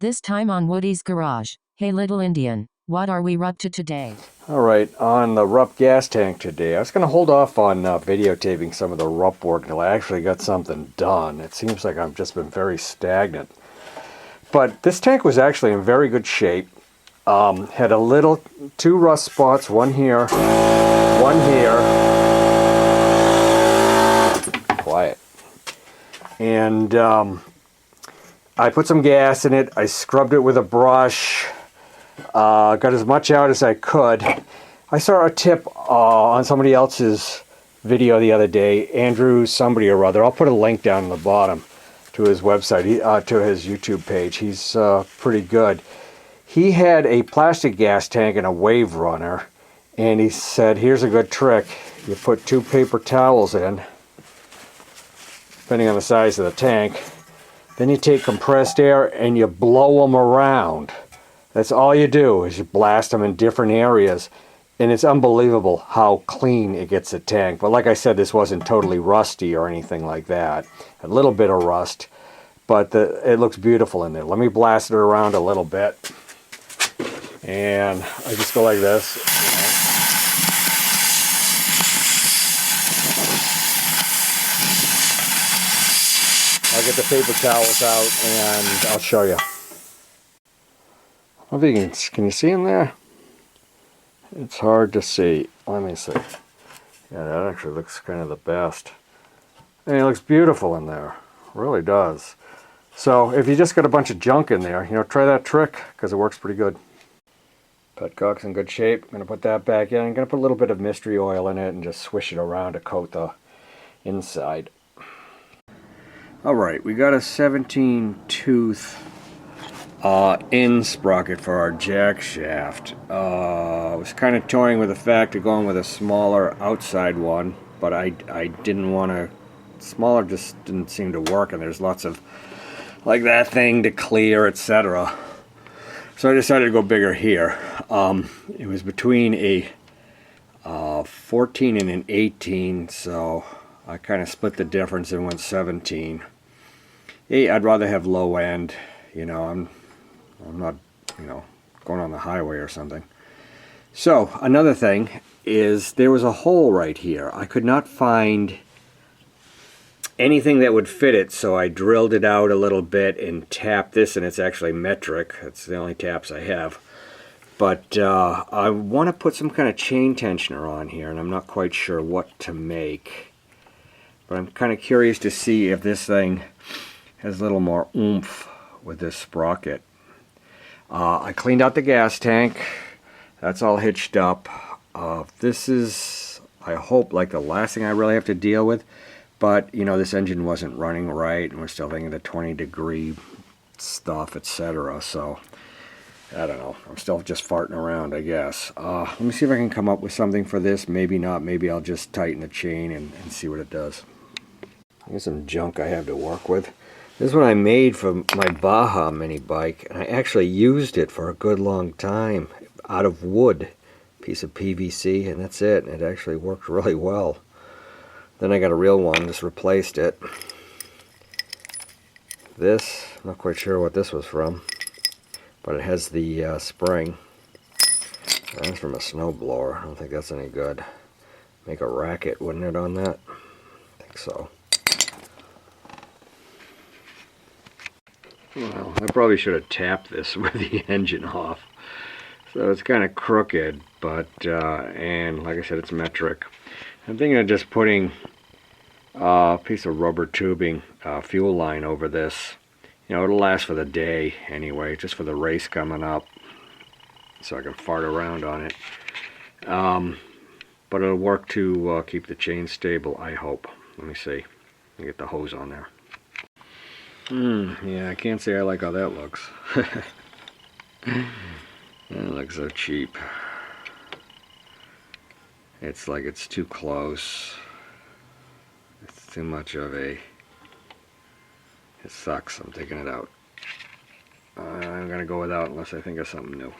This time on Woody's Garage. Hey little Indian, what are we up to today? Alright, on the Rupp gas tank today, I was going to hold off on videotaping some of the Rupp work until I actually got something done. It seems like I've just been very stagnant. But this tank was actually in very good shape. Had a little, 2 rust spots, one here, one here. Quiet. And I put some gas in it. I scrubbed it with a brush. Got as much out as I could. I saw a tip on somebody else's video the other day, Andrew somebody or other. I'll put a link down in the bottom to his website, to his YouTube page. He's pretty good. He had a plastic gas tank and a wave runner, and he said, here's a good trick. You put 2 paper towels in, depending on the size of the tank. Then you take compressed air and you blow them around. That's all you do, is you blast them in different areas. And it's unbelievable how clean it gets the tank. But like I said, this wasn't totally rusty or anything like that. A little bit of rust, but it looks beautiful in there. Let me blast it around a little bit. And I just go like this. I'll get the paper towels out and I'll show you. I think can you see in there? It's hard to see. Let me see. Yeah, that actually looks kind of the best. And it looks beautiful in there. It really does. So if you just got a bunch of junk in there, try that trick because it works pretty good. Petcock's in good shape. I'm going to put that back in. I'm going to put a little bit of mystery oil in it and just swish it around to coat the inside. Alright, we got a 17-tooth end sprocket for our jack shaft. I was kind of toying with the fact of going with a smaller outside one, but I didn't want to. Smaller just didn't seem to work, and there's lots of like that thing to clear, etc. So I decided to go bigger here. It was between a 14 and an 18, so I kind of split the difference and went 17. Hey, I'd rather have low end. I'm not, going on the highway or something. So, another thing is there was a hole right here. I could not find anything that would fit it, so I drilled it out a little bit and tapped this, and it's actually metric. That's the only taps I have. But I want to put some kind of chain tensioner on here, and I'm not quite sure what to make. But I'm kind of curious to see if this thing has a little more oomph with this sprocket. I cleaned out the gas tank. That's all hitched up. This is, I hope, like the last thing I really have to deal with. But, this engine wasn't running right, and we're still thinking the 20-degree stuff, etc. So, I don't know. I'm still just farting around, I guess. Let me see if I can come up with something for this. Maybe not. Maybe I'll just tighten the chain and see what it does. Here's some junk I have to work with. This is what I made for my Baja mini bike, and I actually used it for a good long time out of wood, piece of PVC, and that's it. And it actually worked really well. Then I got a real one, just replaced it. This, I'm not quite sure what this was from, but it has the spring. That's from a snowblower. I don't think that's any good. Make a racket, wouldn't it, on that? I think so. Well, I probably should have tapped this with the engine off. So it's kind of crooked, but, and like I said, it's metric. I'm thinking of just putting a piece of rubber tubing, fuel line over this. It'll last for the day anyway, just for the race coming up. So I can fart around on it. But it'll work to keep the chain stable, I hope. Let me see. Let me get the hose on there. Yeah, I can't say I like how that looks. That looks so cheap. It's like it's too close. It's too much of a... It sucks. I'm taking it out. I'm going to go without unless I think of something new.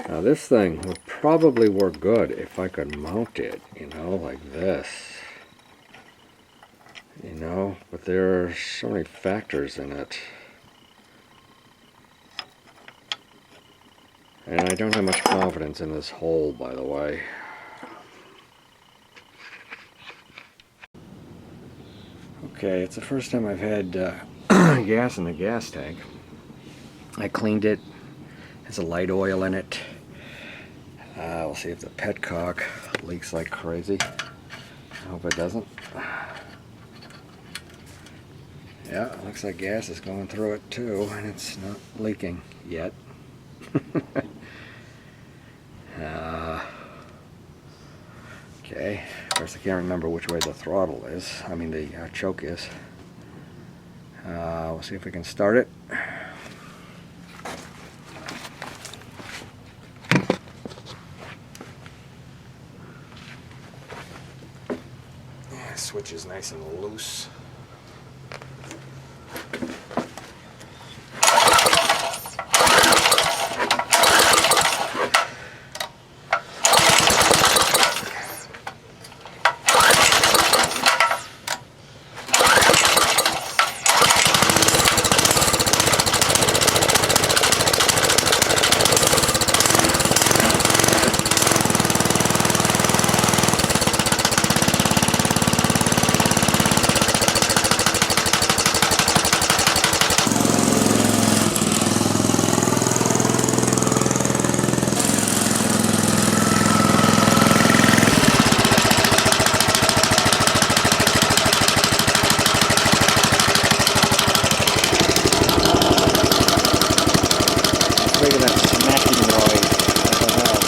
Now this thing would probably work good if I could mount it, like this. But there are so many factors in it. And I don't have much confidence in this hole, by the way. Okay, it's the first time I've had gas in the gas tank. I cleaned it. There's a light oil in it. We'll see if the petcock leaks like crazy. I hope it doesn't. Yeah, it looks like gas is going through it too, and it's not leaking yet. Okay, of course I can't remember which way the throttle is. I mean the choke is. We'll see if we can start it. Yeah, switch is nice and loose. Making that smacking noise, I don't know,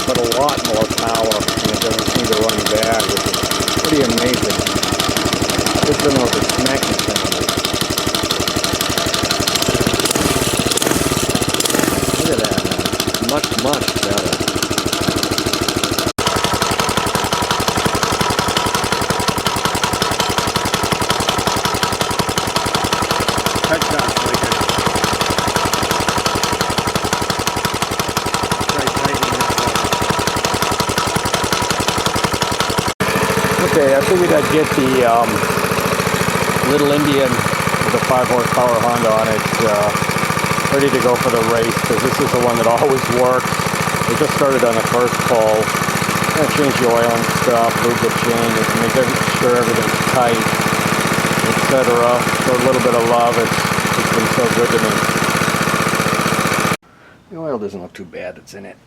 but a lot more power, and it doesn't seem to run bad, which is pretty amazing. I just don't know what the smacking sound is. Look at that, man. Much better. Petcock's leaking. Okay, I figured I'd get the Little Indian with a 5 horsepower Honda on it ready to go for the race, because this is the one that always works. We just started on the first pull. I'm going to change the oil and stuff, lube the chain, just make sure everything's tight, etc. For a little bit of love, it's been so good to me. The oil doesn't look too bad that's in it.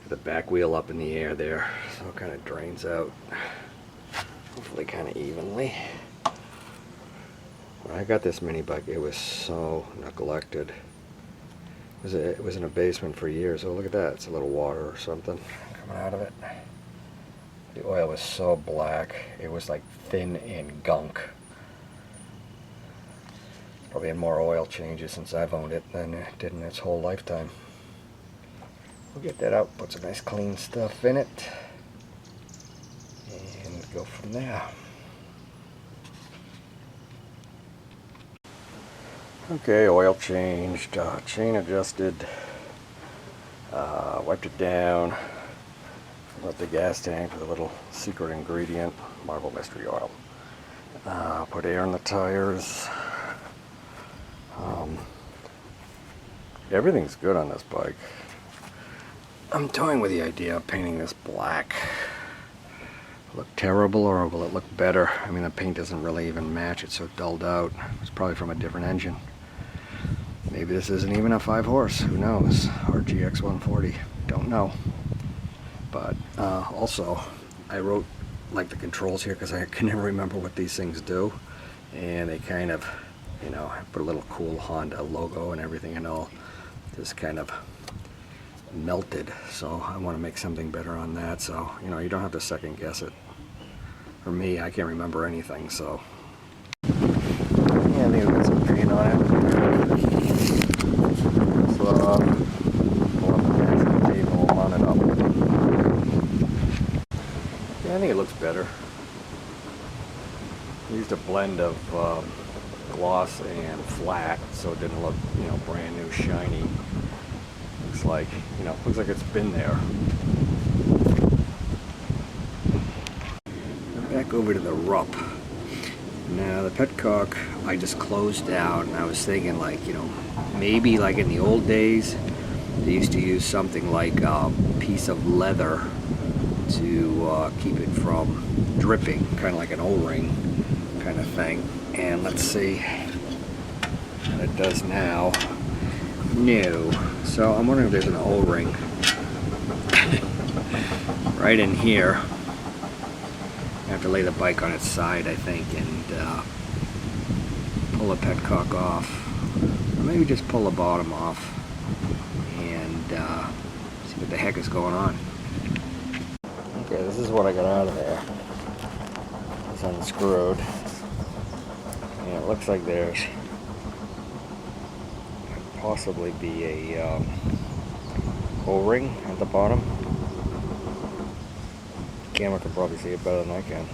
The back wheel up in the air there, so it kind of drains out, hopefully kind of evenly. When I got this mini bike, it was so neglected. It was in a basement for years. Oh, look at that, it's a little water or something coming out of it. The oil was so black, it was like thin and gunk. Probably had more oil changes since I've owned it than it did in its whole lifetime. We'll get that out, put some nice clean stuff in it, and go from there. Okay, oil changed, chain adjusted, wiped it down, filled up the gas tank with a little secret ingredient, Marble Mystery Oil. Put air in the tires. Everything's good on this bike. I'm toying with the idea of painting this black. Will it look terrible, or will it look better? I mean, the paint doesn't really even match. It's so dulled out. It's probably from a different engine. Maybe this isn't even a 5 horse. Who knows? Or GX 140. Don't know. But also, I wrote like the controls here because I can never remember what these things do. And they kind of, you know, put a little cool Honda logo and everything and all. Just kind of melted, so I want to make something better on that, so you know, you don't have to second guess it. For me, I can't remember anything, so yeah, I think I've got some paint on it. So pull up the table, on it up. Yeah, I think it looks better. I used a blend of gloss and flat, so it didn't look, you know, brand new shiny. Looks like, you know, looks like it's been there. Back over to the Rupp. Now the petcock I just closed out, and I was thinking, like, you know, maybe like in the old days they used to use something like a piece of leather to keep it from dripping, kind of like an O-ring kind of thing. And let's see what it does now. No. So I'm wondering if there's an O-ring right in here. I have to lay the bike on its side, I think, and pull the petcock off. Or maybe just pull the bottom off and see what the heck is going on. Okay, this is what I got out of there. It's unscrewed. And it looks like there's possibly be a O-ring at the bottom. The camera can probably see it better than I can.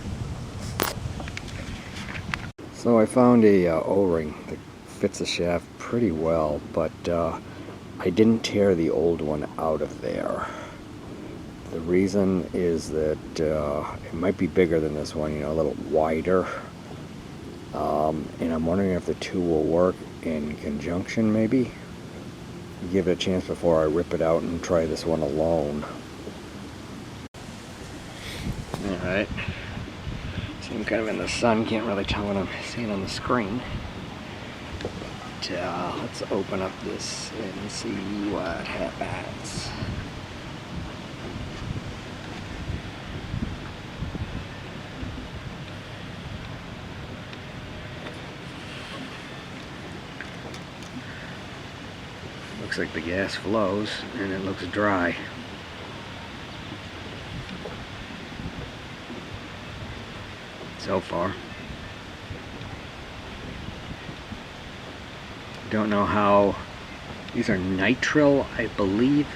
So I found a O-ring that fits the shaft pretty well, but I didn't tear the old one out of there. The reason is that it might be bigger than this one, you know, a little wider. And I'm wondering if the two will work in conjunction, maybe. Give it a chance before I rip it out and try this one alone. Alright. See, I'm kind of in the sun, can't really tell what I'm seeing on the screen. But let's open up this and see what happens. Looks like the gas flows and it looks dry. So far. Don't know how. These are nitrile, I believe.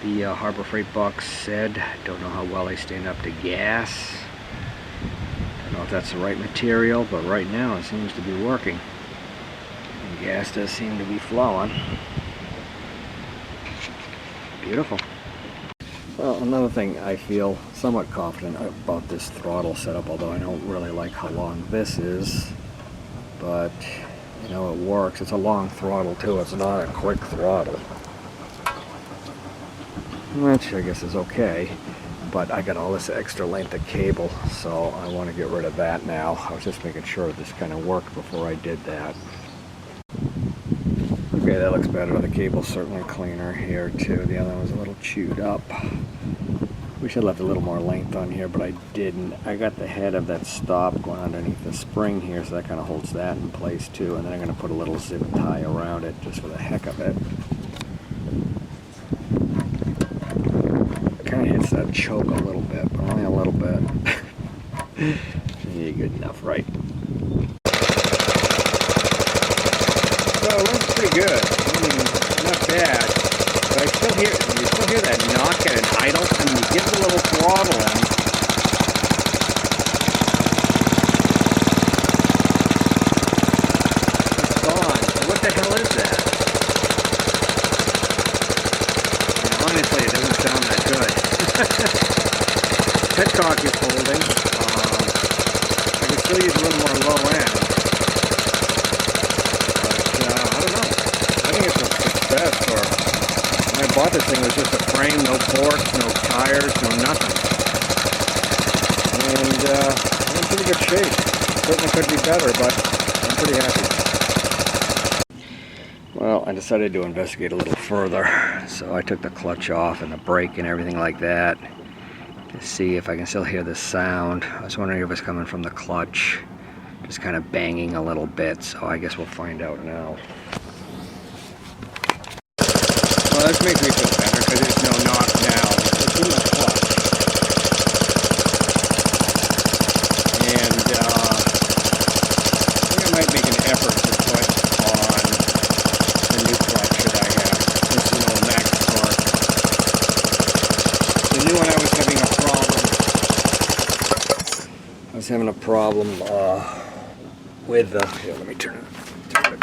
The Harbor Freight box said. Don't know how well they stand up to gas. Don't know if that's the right material, but right now it seems to be working. And gas does seem to be flowing. Beautiful. Well, another thing, I feel somewhat confident about this throttle setup, although I don't really like how long this is. But, you know, it works. It's a long throttle too. It's not a quick throttle. Which I guess is okay. But I got all this extra length of cable, so I want to get rid of that now. I was just making sure this kind of worked before I did that. Okay, that looks better. The cable's certainly cleaner here too. The other one was a little chewed up. We should have left a little more length on here, but I didn't. I got the head of that stop going underneath the spring here, so that kind of holds that in place too. And then I'm going to put a little zip tie around it just for the heck of it. It kind of hits that choke a little bit, but only a little bit. Yeah, good enough, right? So it looks pretty good. I mean, not bad. But you still hear that knock at an idle. I mean, you give it a little throttle in. It's gone. What the hell is that? And honestly, it doesn't sound that good. Petcock is holding. I can still use a little more low end. When I bought this thing, it was just a frame, no forks, no tires, no nothing. And I'm in pretty good shape. Certainly could be better, but I'm pretty happy. Well, I decided to investigate a little further. So I took the clutch off and the brake and everything like that to see if I can still hear the sound. I was wondering if it's coming from the clutch, just kind of banging a little bit. So I guess we'll find out now. Well, this makes me feel better because there's no knock now. It's in the clutch. And I think I might make an effort to put on the new clutch that I have. This is an old Max Torque. The new one I was having a problem. I was having a problem with the... Here, let me turn the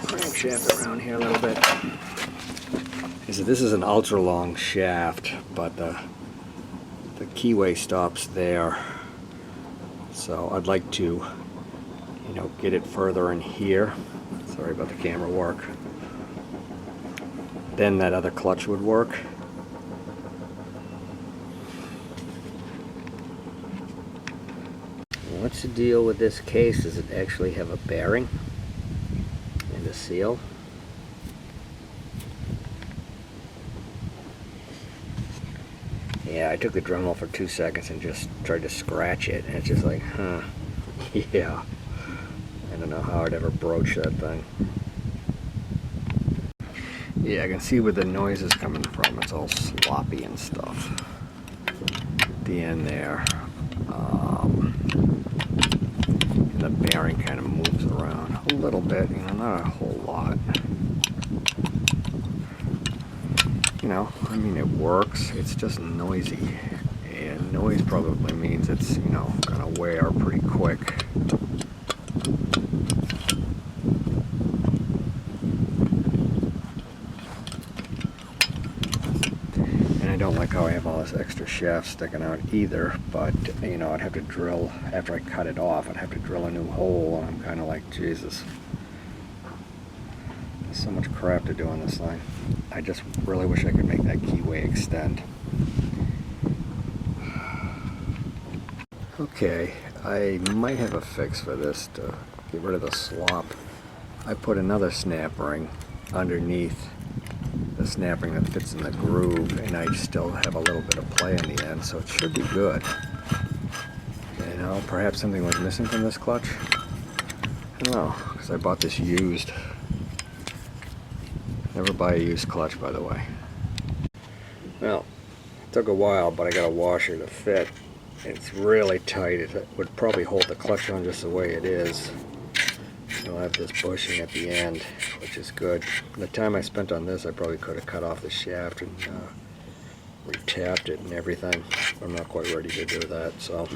crankshaft around here a little bit. This is an ultra long shaft, but the keyway stops there. So I'd like to you know, get it further in here. Sorry about the camera work. Then that other clutch would work. What's the deal with this case? Does it actually have a bearing and a seal? Yeah, I took the Dremel for 2 seconds and just tried to scratch it, and it's just like, huh, yeah. I don't know how I'd ever broach that thing. Yeah, I can see where the noise is coming from. It's all sloppy and stuff. At the end there. And the bearing kind of moves around a little bit, you know, not a whole lot. You know, I mean, it works. It's just noisy. And noise probably means it's, you know, gonna wear pretty quick. I don't like how I have all this extra shaft sticking out either, but you know, I'd have to drill, after I cut it off, I'd have to drill a new hole, and I'm kind of like, Jesus, there's so much crap to do on this thing. I just really wish I could make that keyway extend. Okay, I might have a fix for this to get rid of the slop. I put another snap ring underneath the snap ring that fits in the groove, and I still have a little bit of play in the end, so it should be good. You know, perhaps something was missing from this clutch. I don't know, because I bought this used. Never buy a used clutch, by the way. Well, it took a while, but I got a washer to fit. It's really tight. It would probably hold the clutch on just the way it is. I'll have this bushing at the end, which is good. The time I spent on this, I probably could have cut off the shaft and retapped it and everything. I'm not quite ready to do that, so.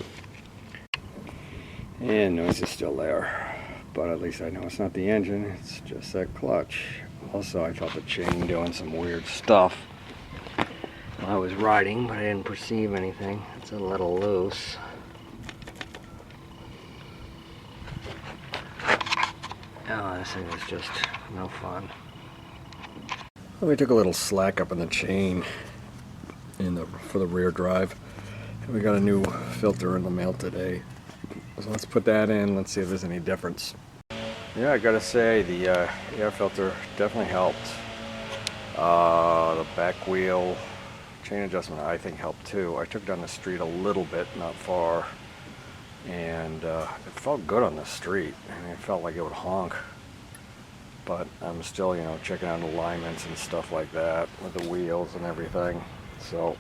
And noise is still there, but at least I know it's not the engine, it's just that clutch. Also, I felt the chain doing some weird stuff while I was riding, but I didn't perceive anything. It's a little loose. Oh, this thing is just no fun. Well, we took a little slack up in the chain for the rear drive. And we got a new filter in the mail today. So let's put that in. Let's see if there's any difference. Yeah, I gotta say the air filter definitely helped. The back wheel chain adjustment I think helped too. I took it down the street a little bit, not far. And it felt good on the street. I mean, it felt like it would honk, but I'm still, you know, checking out alignments and stuff like that with the wheels and everything. So